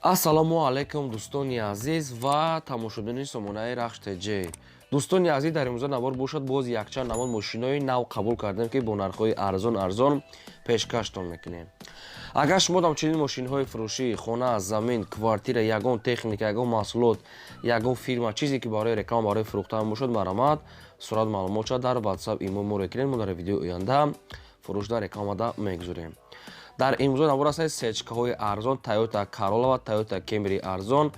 Ассалому алайкум дӯстони азиз ва тамошобини сомонаи Рахш ТЖ. Дӯстони азиз, дар имрӯза навор бошад боз якчанд намуд мошинои нав қабул кардем ки бо нархҳои арзон пешкаштон мекунем. Агар шумо ҳамчунин мошинҳои фурӯшии хона, замин, квартира, ягон техника, ягон маҳсулот, ягон фирма, чизе ки барои реклама, барои фурӯхтан бошад, марамад сурат маълумот шуд дар WhatsApp имо моро кунед. Мо дар видеои оянда фурӯшда рекламада мегузорем. Дар имрӯза навор ҳастаи сечкаҳои арзон Toyota Corolla ва Toyota Camry арзон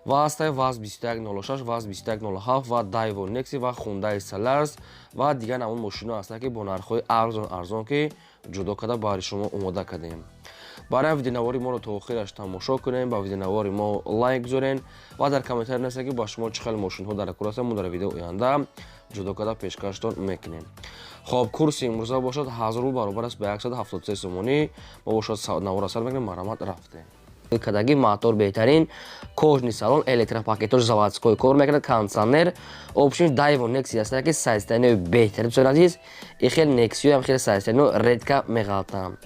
ва ҳастаи VAZ 2106, VAZ 2107 ва Daewoo Nexi ва Hyundai Solaris ва дигар намуд мошино ҳастанд ки бо нархҳои арзон ки ҷудо карда барои шумо омода кардем. Барои видеонавори моро то охираш тамошо кунем, ба видеонавори мо лайк гузорен ва дар комментар нависед ки ба шумо чӣ хел мошинҳо дар кор ҳастанд. Мо дар видеои оянда ҷудо карда пешкаштон мекунем. Хоб, курси имрӯза бошад 1000 рубл баробар аст ба 173 сомонӣ. Мо бошад навора сар мекунем, марамат рафтем. Кадаги мотор беҳтарин, кожни салон, электропакетош заводской кор мекунад, кондиционер, опшин Daewoo Nexi аст ки сайзтаниҳои беҳтарин дӯстон азиз. И хел Nexi ҳам хел сайзтаниҳо редка меғалтанд.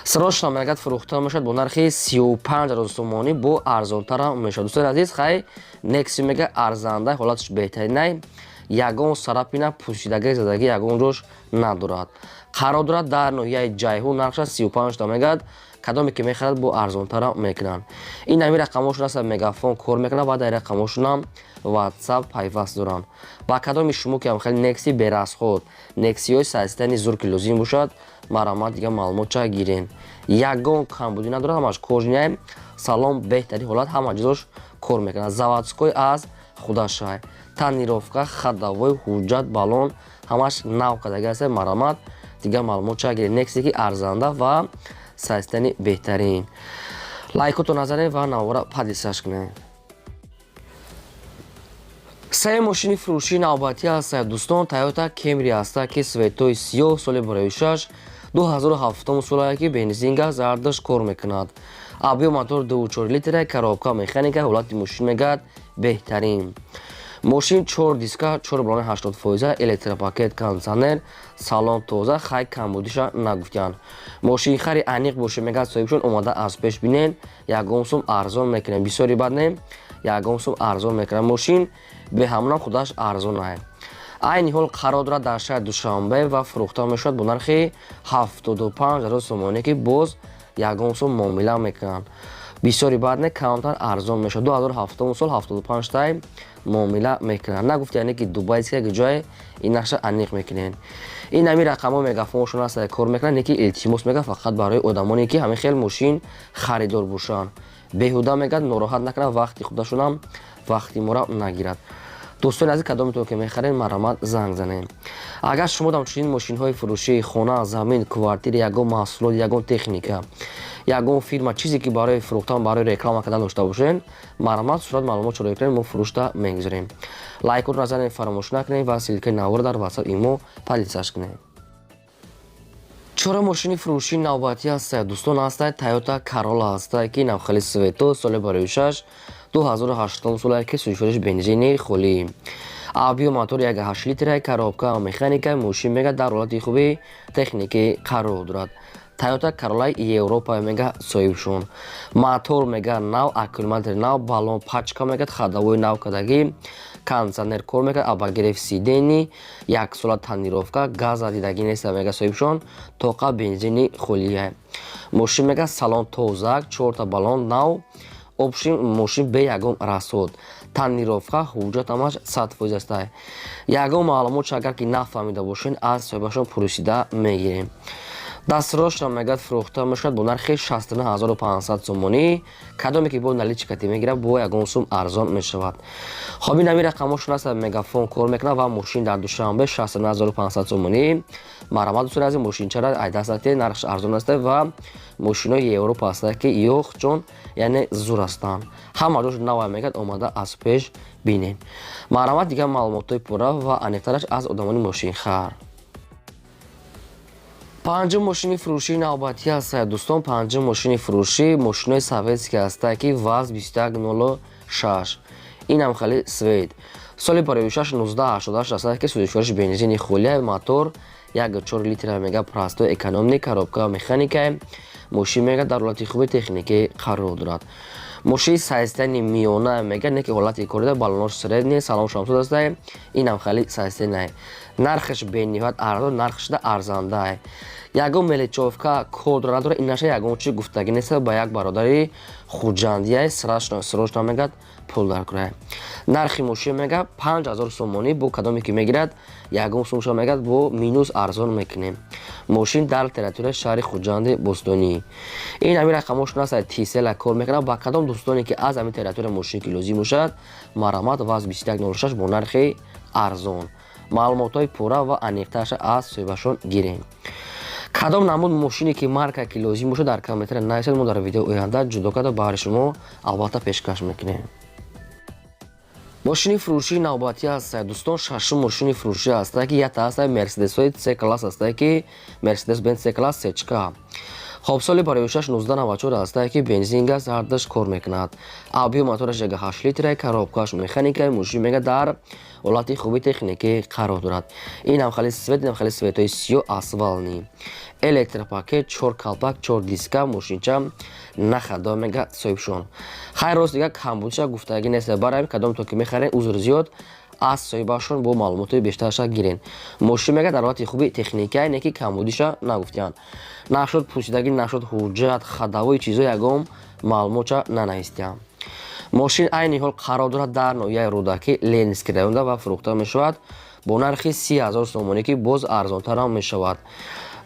Срочно мегӯяд фурӯхта мешавад бо нархи 35000 сомонӣ, бо арзонтара мешавад. Дӯстон азиз, хай Nexi мега арзанда, ҳолаташ беҳтарин, ягон сарапина пӯсидаги задаги ягон ҷош надорад. Қарор дорад дар ноҳияи ҷайҳун, нархаш 35 та мегӯяд. Кадоме ки мехарад бо арзонтара мекунанд. ин ҳамин рақамҳошон аст, мегафон кор мекунад ва дар рақамҳошонам WhatsApp пайваст доранд. Ба кадоми шумо ки ҳамхел Nexi берасход, Nexi-ҳои сайзтани зур ки лозим бошад, марамат дига маълумотша гирен. Ягон камбудӣ надорад, ҳамаш кожнияй, салон беҳтарин ҳолат, ҳама ҷизош кор мекунад. Заводской аз худашай, танировка, хадовой, ҳуҷҷат, балон, ҳамаш нав кардаги аст, марамат дига маълумотша гирен. Nexi ки арзанда ва сайзтани беҳтарин. Лайкотон назанед ва навора падисаш кунед. Се мошини фурӯшии навбатӣ ҳастанд дӯстон. Toyota Camry аст ки светои сиёҳ, соли 2006, 2007 сол ки бензин газ зардаш кор мекунад. Объем мотор 2.4 литр, коробка механика, ҳолати мошин мегӯяд беҳтарин. Мошин 4 диска, 4 балони 80%, электропакет, кондиционер, салон тоза, хай камбудиша нагуфтанд. Мошин хари аниқ боше мегӯяд соҳибшон омада аз пеш бинен, ягон сум арзон мекунем. Бисёри бад не, ягон сум арзон мекунем. Мошин бе ҳамонам худаш арзон аст. айни ҳол қарор дорад дар шаҳри Душанбе ва фурӯхта мешавад бо нархи 75000 сомонӣ ки боз ягон сум муомила мекунанд. Бисёри бад не, камтар арзон мешавад. 2007 сол 75 тай муомила мекунанд. Нагуфта яъне ки Дубай ки ҷое ин нақша аниқ мекунен. ин ҳамин рақамҳо мегафоншон аст кор мекунанд, не ки илтимос мегӯяд фақат барои одамоне ки ҳамин хел мошин харидор бошанд. Беҳуда мегӯяд нороҳат накунад, вақти худашонам вақти моро нагирад. дӯстони азиз, кадометон ки мехаред, марамат занг занед. Агар шумо ҳамчунин мошинҳои фурӯшии хона, замин, квартира, ягон маҳсулот, ягон техника, ягон фирма, чизе ки барои фурӯхтан, барои реклама кардан дошта бошед, марамат сурат маълумот шуро кунед, мо фурӯшта мегузорем. Лайкотон назанед, фаромӯш накунед ва силкаи навора дар WhatsApp имо падисаш кунед. Чора мошини фурӯшии навбатӣ ҳастанд дӯстон. ҳастанд Toyota Corolla аст ки навхали свето, соли 2006, 2008 сол ки сӯзишвориш бензини холӣ. Объем мотор 1.8 литр, коробка механика, мошин мега дар ҳолати хуби техникӣ қарор дорад. Toyota Corolla Европа мега соҳибшон. Мотор мега нав, аккумулятор нав, балон пачка мега, хадовой нав кадаги, кондиционер кор мега, абагирев сидени, 1 сола танировка, газа дидаги неста мега соҳибшон, тоқа бензини холия. Мошин мега салон тозак, 4 та балон нав, опшин мошин бе ягон расход. Танировка, ҳуҷҷат ҳамаш 100% аст. Ягон маълумот агар ки нафаҳмида бошед, аз соҳибашон пурсида мегирем. Дастрошам мегӯяд фурӯхта мешавад бо нархи 69500 сомонӣ. Кадоме ки бо наличкати мегирад, бо ягон сум арзон мешавад. Хоб, ин ҳамин рақамҳошон аст, мегафон кор мекунад ва мошин дар Душанбе 69500 сомонӣ. марамат дӯстон азиз, мошинчара айдаст нархш арзон аст ва мошинои Европа аст ки ёхчон яъне зур ҳастанд. ҳама ҷош нав мегӯяд, омада аз пеш бинен. Марамат дига маълумотҳои пурра ва аниқтараш аз одамони мошинхар. Панҷум мошини фурӯшии навбатӣ ҳастанд дӯстон. Панҷум мошини фурӯшӣ мошинои советский аст ки VAZ 2106. ин ҳам хали свет. соли 2006 1988 аст ки сӯзишвориш бензини холия, мотор 1.4 литр мега, простой экономик, коробка механика, мошин мега дар ҳолати хуби техникӣ қарор дорад. мошини сайзтани миёна мегӯяд ки ҳолати корида балонош средне салом шумо суд астае инам хали сайзтани нархаш бениҳоят арзон нархашда арзандае ягон меличовка кодро надора инаша ягон чи гуфтагӣ неста ба як бародари хуҷандияе срочно мегӯяд пул дар кунае нархи мошин мега 5000 сомонӣ бо кадоме ки мегирад ягон сумша мегӯяд бо минус арзон мекунем мошин дар территорияи шаҳри хуҷанди бостонӣ ин ҳамин рақамошон аст тисела кор мекунад ба кадом дӯстоне ки аз ҳамин территория мошин ки лозим бошад марамат ваз 2106 бо нархи арзон маълумотҳои пурра ва аниқтааша аз соҳибашон гирем кадом намуд мошине ки марка ки лозим бошад дар комментария нависед мо дар видеои оянда ҷудо карда баҳри шумо албатта пешкаш мекунем мошини фурӯшии навбатӣ ҳастае дӯстон шашум мошини фурӯшӣ ҳастае ки якта ҳастае мерседесҳои C класс ҳастае ки мерседес бенз C класс сечка хоб соли барои 1694 ҳастае ки бензин газ ҳардаш кор мекунад объём мотораш 8 литрае коробкааш механикае мошин мега дар ҳолати хуби техникӣ қарор дорад ин ҳам хали свет ин ҳам хали светҳои сиёҳ асфални электропакет 4 калпак 4 диска мошинча нахада мега соҳибшон хайр рост дига камбудша гуфтагӣ неста бараем кадомто ки мехарен узр зиёд аз соҳибашон бо маълумотои бештараша гирен мошин мега дар ҳолати хуби техникае не ки камбудиша нагуфтиянд нашуд пусидагӣ нашуд ҳуҷҷат хадавои чизо ягон маълумотша нанавистиянд мошин айни ҳол қарор дорад дар ноҳияи рӯдаки ленинский районда ва фурӯхта мешавад бо нархи 30000 сомонӣ ки боз арзонтарам мешавад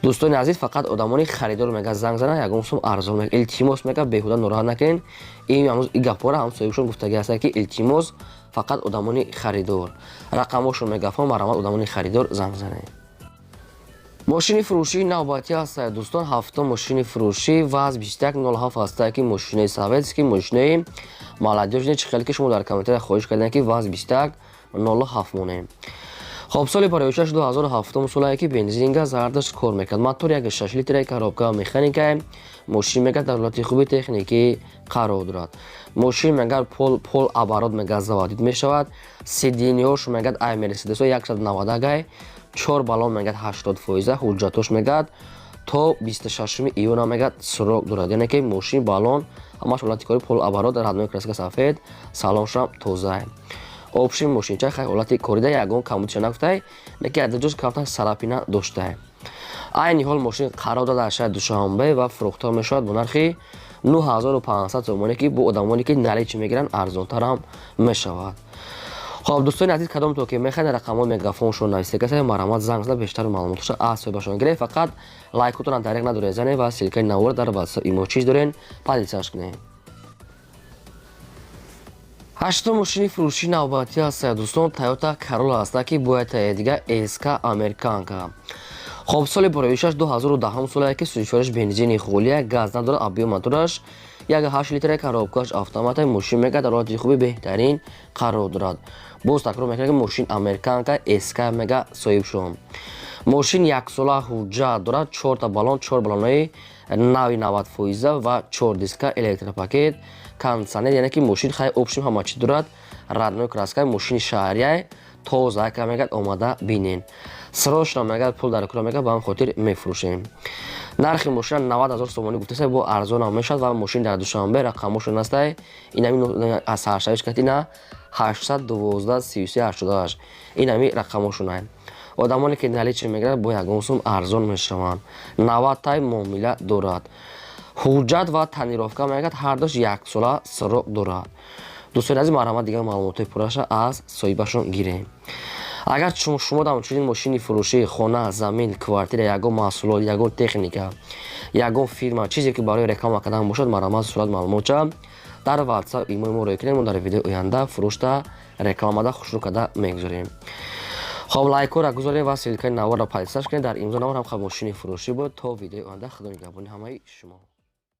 дӯстони азиз фақат одамони харидор мега занг занад ягон сум арзон мега илтимос мега беҳуда нороҳат накунед ин гапора ҳам соҳибшон гуфтагӣ ҳастае ки илтимос фақат одамони харидор рақамошон мегафон марамат одамони харидор занг занед мошини фурӯшии навбатӣ ҳастае дӯстон ҳафтум мошини фурӯшӣ ваз 2107 ҳастае ки мошинаи советский мошинаи молодёжне чихел ки шумо дар комментария хоҳиш кардем ки ваз 2107 монем хоб соли барои 2007 солае ки бензин газ ҳардаш кор мекард мотор 1.6 литрае коробка механикае мошин мега дар ҳолати хуби техникӣ қарор дорад мошин мега пол оборот мега заводид мешавад сидениҳош мегад ай мерседесо 190 гай 4 балон мегад 80% ҳуҷҷатош мегад то 26 июна мегад срок дорад яъне ки мошин балон ҳамаш ҳолати кори пол оборот дар ҳаднои красика сафед салоншам тоза обшин мошинча хай ҳолати корида ягон камбудша нагуфтае неки адаҷоз камтар сарапина доштае айни ҳол мошин қарор дорад дар шаҳри душанбе ва фурӯхта мешавад бо нархи 9500 сомоне ки бо одамоне ки наличи мегиранд арзонтарам мешавад хоб дӯстони азиз кадомто ки мехоҳед рақамҳои мегафоншон нависта касае марамат занг зада бештару маълумоташа аз соҳибашон гиред фақат лайкотонам тариқ надоред занед ва силкаи навора дар ватсапи мо чиз дорен позитсияш кунед ҳаштум мошини фурӯшии навбатӣ ҳастае дӯстон Toyota Corolla ҳастае ки бо дига SK американка хоб соли барои 2010 солае ки сӯзишвораш бензини холия газ надорад объём мотораш 1.8 литрае коробкаш автомате мошин мега дар ҳолати хуби беҳтарин қарор дорад боз такрор мекунад ки мошин американка SK мега соҳибшон мошин яксола ҳуҷҷат дорад 4 балон 4 балонҳои нави 90% ва 4 диска электропакет кондитсионер яъне ки мошин хай обшим ҳама чӣ дорад раднои краскаи мошини шаҳрияе тоза ка мегад омада бинен срочно мегад пул дар кора мегад ба ҳам хотир мефурӯшем нархи мошина 90000 сомонӣ гуфтасе бо арзонам мешавад ва мошин дар душанбе рақамошон астае ин ҳамин аз саршавиш катина 812 3388 ин ҳамин рақамошонае одамоне ки наличи мегирад бо ягон сум арзон мешаванд 90 тай муомила дорад ҳуҷҷат ва танировка мегӯяд ҳардош яксола срок дорад дӯстони азиз маърамат дигар маълумотои пурраша аз соҳибашон гирем агар шумо дар чунин мошини фурӯшии хона замин квартира ягон маҳсулот ягон техника ягон фирма чизе ки барои реклама кардан бошад маърамат сурат маълумотша дар ватсап имои мо роя кунед мо дар видеои оянда фурӯшта рекламада хушрӯ карда мегузорем хоб лайкора гузоред ва силкаи навора позитсияш кунед дар имзо навор ҳам мошини фурӯшӣ буд то видеои оянда худо нигаҳбони ҳамаи шумо